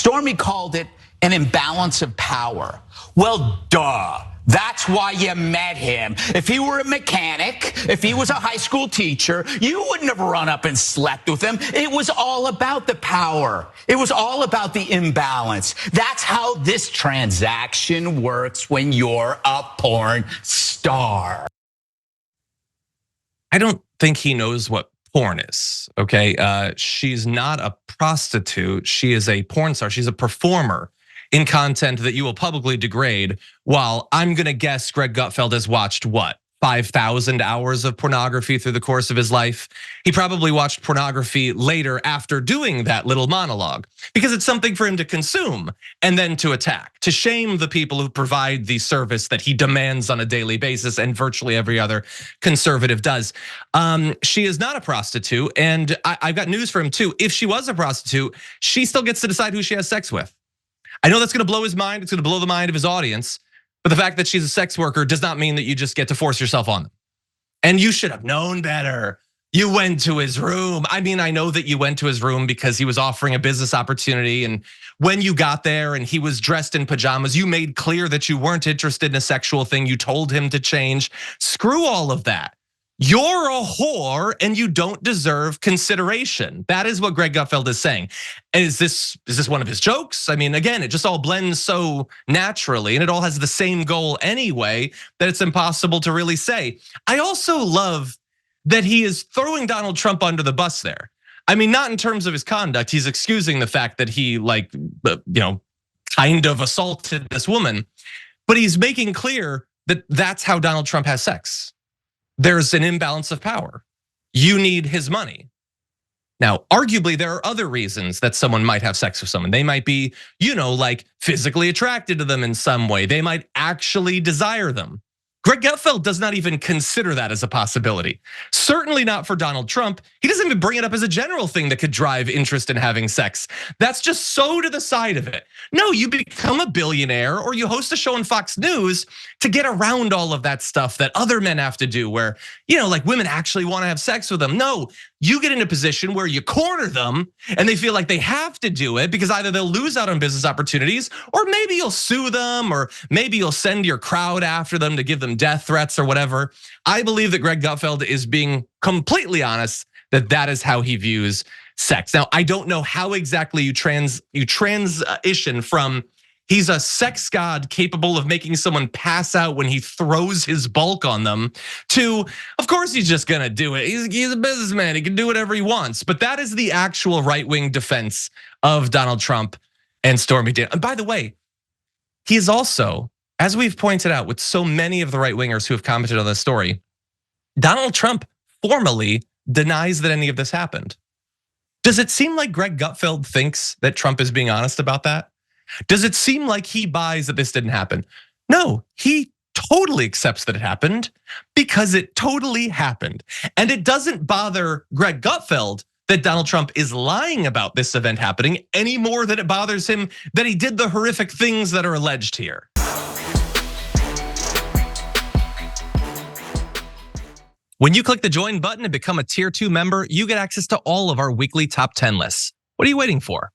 Stormy called it an imbalance of power. Well, duh. That's why you met him. If he were a mechanic, if he was a high school teacher, you wouldn't have run up and slept with him. It was all about the power. It was all about the imbalance. That's how this transaction works when you're a porn star. I don't think he knows what porn is, okay? She's not a prostitute. She is a porn star. She's a performer in content that you will publicly degrade, while I'm gonna guess Greg Gutfeld has watched what? 5,000 hours of pornography through the course of his life. He probably watched pornography later after doing that little monologue, because it's something for him to consume and then to attack, to shame the people who provide the service that he demands on a daily basis, and virtually every other conservative does. She is not a prostitute, and I've got news for him too. If she was a prostitute, she still gets to decide who she has sex with. I know that's gonna blow his mind, it's gonna blow the mind of his audience, but the fact that she's a sex worker does not mean that you just get to force yourself on them. And you should have known better. You went to his room. I mean, I know that you went to his room because he was offering a business opportunity, and when you got there and he was dressed in pajamas, you made clear that you weren't interested in a sexual thing. You told him to change. Screw all of that. You're a whore and you don't deserve consideration. That is what Greg Gutfeld is saying. And is this one of his jokes? I mean, again, it just all blends so naturally and it all has the same goal anyway that it's impossible to really say. I also love that he is throwing Donald Trump under the bus there. I mean, not in terms of his conduct. He's excusing the fact that he kind of assaulted this woman, but he's making clear that that's how Donald Trump has sex. There's an imbalance of power. You need his money. Now, arguably, there are other reasons that someone might have sex with someone. They might be, like physically attracted to them in some way. They might actually desire them. Greg Gutfeld does not even consider that as a possibility. Certainly not for Donald Trump. He doesn't even bring it up as a general thing that could drive interest in having sex. That's just so to the side of it. No, you become a billionaire or you host a show on Fox News to get around all of that stuff that other men have to do where, like women actually want to have sex with them. No, you get in a position where you corner them and they feel like they have to do it because either they'll lose out on business opportunities or maybe you'll sue them or maybe you'll send your crowd after them to give them death threats or whatever. I believe that Greg Gutfeld is being completely honest that is how he views sex. Now, I don't know how exactly you transition from he's a sex god capable of making someone pass out when he throws his bulk on them to, of course, he's just gonna do it. He's a businessman, he can do whatever he wants. But that is the actual right-wing defense of Donald Trump and Stormy Daniels. And by the way, he is also, as we've pointed out with so many of the right-wingers who have commented on this story, Donald Trump formally denies that any of this happened. Does it seem like Greg Gutfeld thinks that Trump is being honest about that? Does it seem like he buys that this didn't happen? No, he totally accepts that it happened because it totally happened. And it doesn't bother Greg Gutfeld that Donald Trump is lying about this event happening any more than it bothers him that he did the horrific things that are alleged here. When you click the join button and become a tier 2 member, you get access to all of our weekly top 10 lists. What are you waiting for?